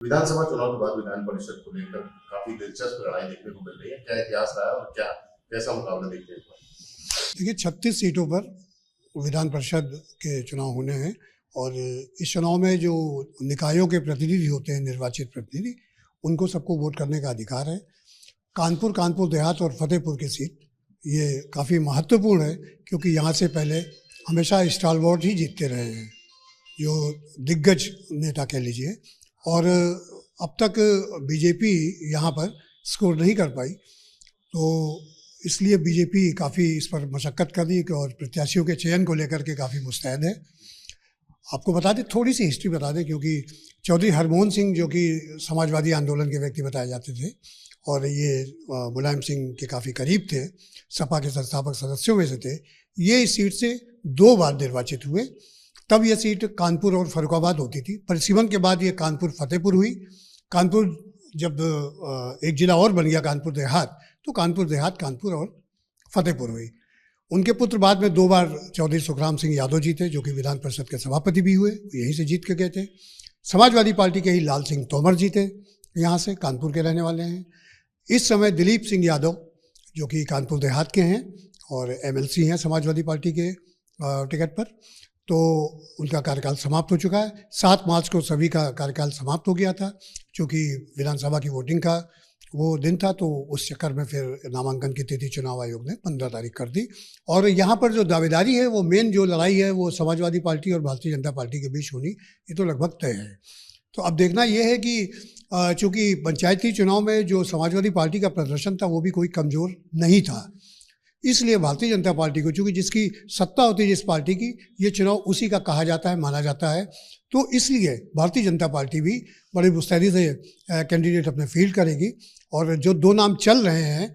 विधानसभा चुनाव के बाद विधान परिषद को लेकर काफी दिलचस्प लड़ाई देखने को मिल रही है। क्या इतिहास रहा है और क्या कैसा मुकाबला देखते हैं? देखिए 36 सीटों पर विधान परिषद के चुनाव होने हैं और इस चुनाव में जो निकायों के प्रतिनिधि होते हैं, निर्वाचित प्रतिनिधि, उनको सबको वोट करने का अधिकार है। कानपुर देहात और फतेहपुर की सीट ये काफ़ी महत्वपूर्ण है क्योंकि यहाँ से पहले हमेशा स्टालवर्ट ही जीतते रहे हैं, जो दिग्गज नेता कह लीजिए, और अब तक बीजेपी यहाँ पर स्कोर नहीं कर पाई, तो इसलिए बीजेपी काफ़ी इस पर मशक्क़त कर रही है और प्रत्याशियों के चयन को लेकर के काफ़ी मुस्तैद है। आपको बता दें, थोड़ी सी हिस्ट्री बता दें, क्योंकि चौधरी हरमोहन सिंह जो कि समाजवादी आंदोलन के व्यक्ति बताए जाते थे और ये मुलायम सिंह के काफ़ी करीब थे, सपा के संस्थापक सदस्यों में से थे, ये इस सीट से 2 बार निर्वाचित हुए। तब ये सीट कानपुर और फर्रुखाबाद होती थी। परिसीमन के बाद ये कानपुर फतेहपुर हुई। कानपुर जब एक जिला और बन गया कानपुर देहात, तो कानपुर देहात कानपुर और फतेहपुर हुई। उनके पुत्र बाद में 2 बार चौधरी सुखराम सिंह यादव जीते, जो कि विधान परिषद के सभापति भी हुए, यहीं से जीत के गए थे। समाजवादी पार्टी के ही लाल सिंह तोमर जीते, यहाँ से कानपुर के रहने वाले हैं। इस समय दिलीप सिंह यादव, जो कि कानपुर देहात के हैं और एमएलसी हैं समाजवादी पार्टी के टिकट पर, तो उनका कार्यकाल समाप्त हो चुका है। 7 मार्च को सभी का कार्यकाल समाप्त हो गया था, क्योंकि विधानसभा की वोटिंग का वो दिन था, तो उस चक्कर में फिर नामांकन की तिथि चुनाव आयोग ने 15 तारीख कर दी। और यहाँ पर जो दावेदारी है, वो मेन जो लड़ाई है, वो समाजवादी पार्टी और भारतीय जनता पार्टी के बीच होनी, ये तो लगभग तय है। तो अब देखना ये है कि चूँकि पंचायती चुनाव में जो समाजवादी पार्टी का प्रदर्शन था, वो भी कोई कमज़ोर नहीं था, इसलिए भारतीय जनता पार्टी को, चूँकि जिसकी सत्ता होती है जिस पार्टी की, ये चुनाव उसी का कहा जाता है, माना जाता है, तो इसलिए भारतीय जनता पार्टी भी बड़ी मुस्तैदी से कैंडिडेट अपने फील्ड करेगी। और जो 2 नाम चल रहे हैं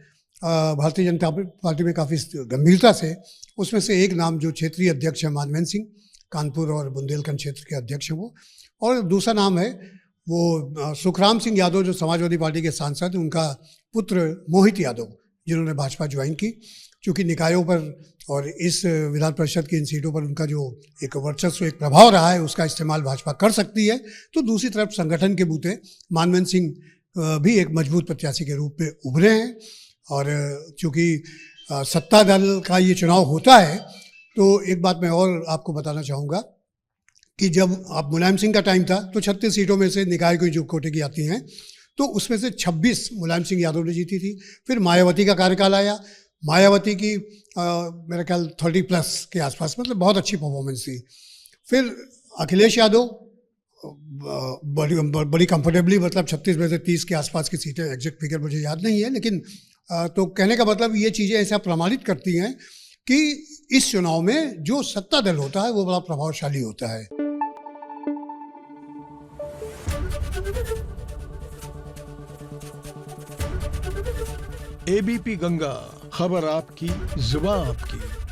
भारतीय जनता पार्टी में काफ़ी गंभीरता से, उसमें से एक नाम जो क्षेत्रीय अध्यक्ष है मानवेंद्र सिंह, कानपुर और बुंदेलखंड क्षेत्र के अध्यक्ष हैं वो, और दूसरा नाम है वो सुखराम सिंह यादव, जो समाजवादी पार्टी के सांसद हैं, उनका पुत्र मोहित यादव, जिन्होंने भाजपा ज्वाइन की। क्योंकि निकायों पर और इस विधान परिषद की इन सीटों पर उनका जो एक वर्चस्व, एक प्रभाव रहा है, उसका इस्तेमाल भाजपा कर सकती है। तो दूसरी तरफ संगठन के बूते मानवेंद्र सिंह भी एक मजबूत प्रत्याशी के रूप में उभरे हैं। और चूँकि सत्ता दल का ये चुनाव होता है, तो एक बात मैं और आपको बताना चाहूँगा कि जब आप मुलायम सिंह का टाइम था, तो 36 सीटों में से निकाय की जो कोटे की आती हैं, तो उसमें से 26 मुलायम सिंह यादव ने जीती थी। फिर मायावती का कार्यकाल आया, मायावती की मेरा ख्याल 30+ के आसपास, मतलब बहुत अच्छी परफॉर्मेंस थी। फिर अखिलेश यादव बड़ी कंफर्टेबली, मतलब 36 में से 30 के आसपास की सीटें, एग्जैक्ट फिगर मुझे याद नहीं है, लेकिन तो कहने का मतलब ये चीज़ें ऐसा प्रमाणित करती हैं कि इस चुनाव में जो सत्ता दल होता है वो बड़ा प्रभावशाली होता है। एबीपी गंगा, खबर आपकी, जुबान आपकी।